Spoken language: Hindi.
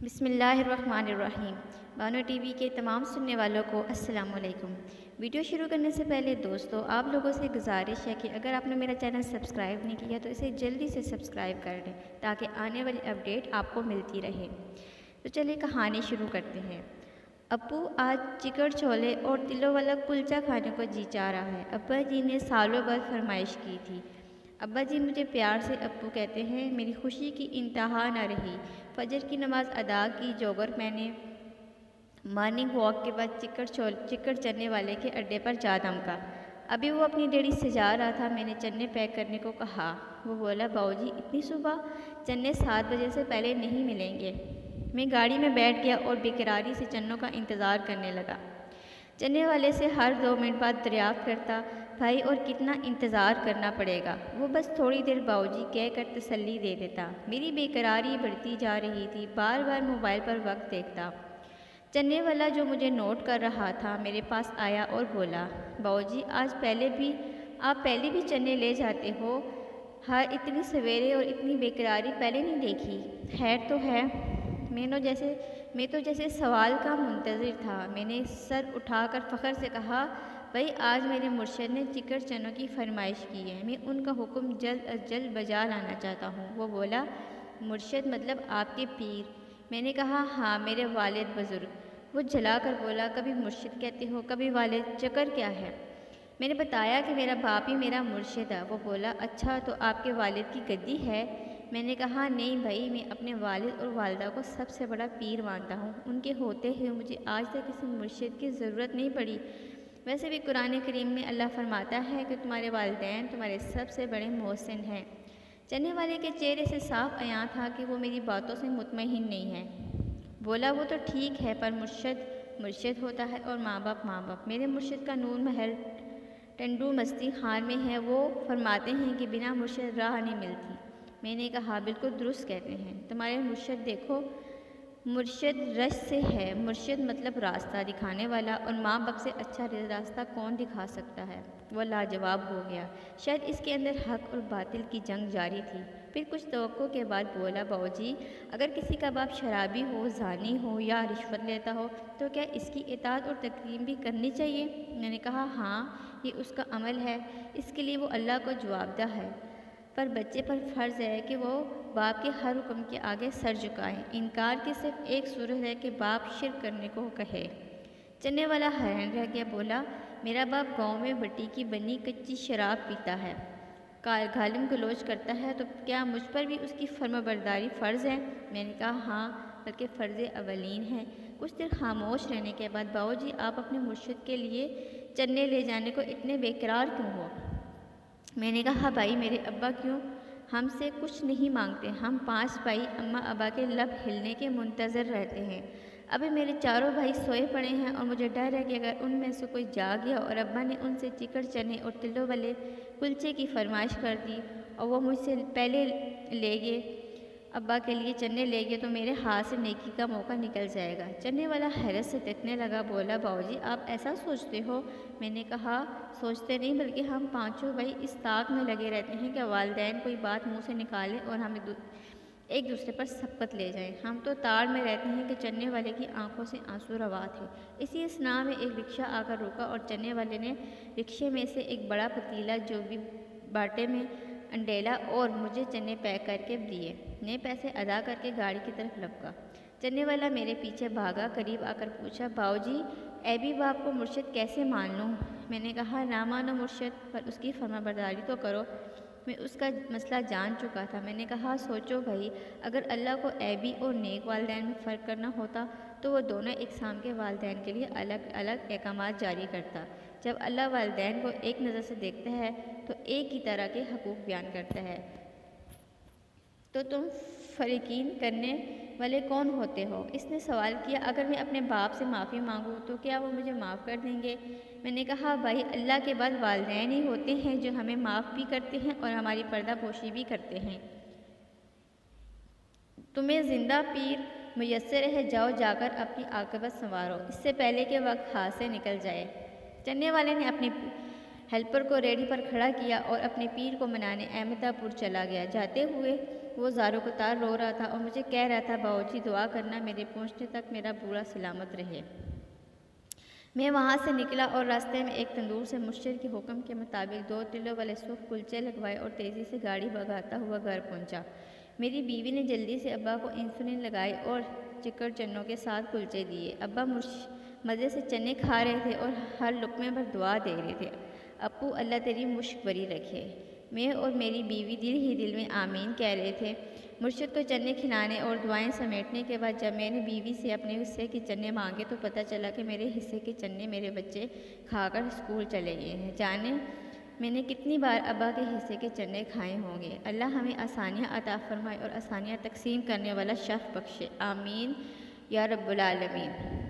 बिस्मिल्लाहिर्रहमानिर्रहीम। बानो टीवी के तमाम सुनने वालों को अस्सलाम वालेकुम। वीडियो शुरू करने से पहले दोस्तों आप लोगों से गुजारिश है कि अगर आपने मेरा चैनल सब्सक्राइब नहीं किया तो इसे जल्दी से सब्सक्राइब कर दें ताकि आने वाली अपडेट आपको मिलती रहे। तो चलिए कहानी शुरू करते हैं। अप्पू आज चिकन छोले और तिलों वाला कुलचा खाने को जी चाह रहा है। अब्बा जी ने सालों बाद फरमाइश की थी। अब्बा जी मुझे प्यार से अप्पू कहते हैं। मेरी खुशी की इंतहा न रही। फजर की नमाज़ अदा की, जोगर मैंने मॉर्निंग वॉक के बाद चिकन चने वाले के अड्डे पर जा दमका। अभी वो अपनी डेयरी सजा रहा था। मैंने चने पैक करने को कहा। वो बोला, बाऊजी इतनी सुबह चने 7 बजे से पहले नहीं मिलेंगे। मैं गाड़ी में बैठ गया और बेकरारी से चन्नों का इंतज़ार करने लगा। चने वाले से हर 2 मिनट बाद दरियाफ्त करता, भाई और कितना इंतज़ार करना पड़ेगा। वो बस थोड़ी देर बाऊजी कहकर तसल्ली दे देता। मेरी बेकरारी बढ़ती जा रही थी। बार बार मोबाइल पर वक्त देखता। चने वाला जो मुझे नोट कर रहा था मेरे पास आया और बोला, बाऊजी आप पहले भी चने ले जाते हो। हर इतनी सवेरे और इतनी बेकरारी पहले नहीं देखी। खैर तो है। मैं तो जैसे सवाल का मुंतज़िर था। मैंने सर उठाकर फ़ख्र से कहा, भाई आज मेरे मुर्शिद ने चिकन चनों की फरमाइश की है। मैं उनका हुक्म जल्द अज जल्द बजा लाना चाहता हूँ। वो बोला, मुर्शिद मतलब आपके पीर? मैंने कहा, हाँ मेरे वालिद बुज़ुर्ग। वो जला कर बोला, कभी मुर्शिद कहते हो कभी वालिद, चक्कर क्या है? मैंने बताया कि मेरा बाप ही मेरा मुर्शिद है। वो बोला, अच्छा तो आपके वालिद की गद्दी है? मैंने कहा, नहीं भाई, मैं अपने वालिद और वालदा को सबसे बड़ा पीर मानता हूँ। उनके होते हुए मुझे आज तक किसी मुर्शिद की ज़रूरत नहीं पड़ी। वैसे भी कुरान करीम में अल्लाह फरमाता है कि तुम्हारे वालिदैन तुम्हारे सबसे बड़े मोहसिन हैं। चने वाले के चेहरे से साफ अयां था कि वो मेरी बातों से मुतमईन नहीं है। बोला, वो तो ठीक है पर मुर्शिद मुर्शिद होता है और माँ बाप। मेरे मुर्शिद का नूर महल टंडू मस्ती खान में है। वो फरमाते हैं कि बिना मुर्शिद राह नहीं मिलती। मैंने कहा, बिल्कुल दुरुस्त कहते हैं। तुम्हारे मुर्शिद देखो, मुर्शिद रश से है। मुर्शिद मतलब रास्ता दिखाने वाला, और माँ बाप से अच्छा रास्ता कौन दिखा सकता है? वह लाजवाब हो गया। शायद इसके अंदर हक और बातिल की जंग जारी थी। फिर कुछ तवक्को के बाद बोला, बाऊजी अगर किसी का बाप शराबी हो, ज़ानी हो या रिश्वत लेता हो तो क्या इसकी इताअत और तकरीम भी करनी चाहिए? मैंने कहा, हाँ ये उसका अमल है, इसके लिए वो अल्लाह को जवाबदेह है। पर बच्चे पर फ़र्ज़ है कि वो बाप के हर हुक्म के आगे सर झुकाए। इनकार की सिर्फ एक सूरत है कि बाप शिर्क करने को कहे। चने वाला हैरान रह गया। बोला, मेरा बाप गांव में भट्टी की बनी कच्ची शराब पीता है, गालिम गलोच करता है, तो क्या मुझ पर भी उसकी फर्माबरदारी फ़र्ज़ है? मैंने कहा, हाँ बल्कि फ़र्ज़ अवलीन है। कुछ देर खामोश रहने के बाद, बाऊजी आप अपने मुर्शिद के लिए चने ले जाने को इतने बेकरार क्यों हो? मैंने कहा, भाई मेरे अब्बा क्यों हमसे कुछ नहीं मांगते। हम 5 भाई अम्मा अब्बा के लब हिलने के मुंतज़र रहते हैं। अभी मेरे चारों भाई सोए पड़े हैं और मुझे डर है कि अगर उनमें से कोई जाग गया और अब्बा ने उनसे चिकन चने और तिलों वाले कुलचे की फरमाइश कर दी और वो मुझसे पहले ले गए, अब्बा के लिए चने ले गए, तो मेरे हाथ से नेकी का मौका निकल जाएगा। चने वाला हैरत से तकने लगा। बोला, बाऊजी आप ऐसा सोचते हो? मैंने कहा, सोचते नहीं बल्कि हम पांचों भाई इस ताक में लगे रहते हैं कि वालिदैन कोई बात मुंह से निकालें और हमें एक दूसरे पर सबकत ले जाएं। हम तो ताड़ में रहते हैं कि चने वाले की आंखों से आंसू रवा थे। इसी स्ना में एक रिक्शा आकर रुका और चने वाले ने रिक्शे में से एक बड़ा पतीला जो भी बाटे में अंडेला और मुझे चने पैक करके दिए। ने पैसे अदा करके गाड़ी की तरफ लपका। चने वाला मेरे पीछे भागा। करीब आकर पूछा, बाऊजी ऐबी बाप को मुर्शिद कैसे मान लूँ? मैंने कहा, ना मानो मुर्शिद, पर उसकी फरमाबरदारी तो करो। मैं उसका मसला जान चुका था। मैंने कहा, सोचो भाई, अगर अल्लाह को ऐबी और नेक वालिदैन में फ़र्क करना होता तो वो दोनों इकसाम के वालिदैन के लिए अलग अलग अहकामात जारी करता। जब अल्लाह वालिदैन को एक नज़र से देखता है तो एक ही तरह के हकूक़ बयान करता है, तो तुम फ़रीकीन करने वाले कौन होते हो? इसने सवाल किया, अगर मैं अपने बाप से माफ़ी मांगूँ तो क्या वो मुझे माफ़ कर देंगे? मैंने कहा, भाई अल्लाह के बाद वालिदैन ही होते हैं जो हमें माफ़ भी करते हैं और हमारी पर्दा पोशी भी करते हैं। तुम्हें ज़िंदा पीर मुयस्सर है, जाओ जाकर अपनी आक़िबत संवारो, इससे पहले कि वक्त हाथ से निकल जाए। चने वाले ने अपनी हेल्पर को रेडी पर खड़ा किया और अपने पीर को मनाने अहमदापुर चला गया। जाते हुए वो ज़ारो-क़तार रो रहा था और मुझे कह रहा था, बाऊजी दुआ करना मेरे पहुंचने तक मेरा बूढ़ा सलामत रहे। मैं वहाँ से निकला और रास्ते में एक तंदूर से मुर्शिद के हुक्म के मुताबिक 2 तिलों वाले सूख कुलचे लगवाए और तेज़ी से गाड़ी भगाता हुआ घर पहुँचा। मेरी बीवी ने जल्दी से अब्बा को इंसुलिन लगाई और चिकड़ चन्नों के साथ कुलचे दिए। अब्बा मज़े से चने खा रहे थे और हर लुक़मे पर दुआ दे रहे थे, अप्पू अल्लाह तेरी मुश्क बरी रखे। मैं और मेरी बीवी दिल ही दिल में आमीन कह रहे थे। मुर्शिद को चने खिलाने और दुआएं समेटने के बाद जब मैंने बीवी से अपने हिस्से के चने मांगे तो पता चला कि मेरे हिस्से के चने मेरे बच्चे खाकर स्कूल चले गए हैं। जाने मैंने कितनी बार अब्बा के हिस्से के चने खाए होंगे। अल्लाह हमें आसानियाँ अता फरमाए और आसानियाँ तकसीम करने वाला शफ़ बख्शे। आमीन या रब्बुल आलमीन।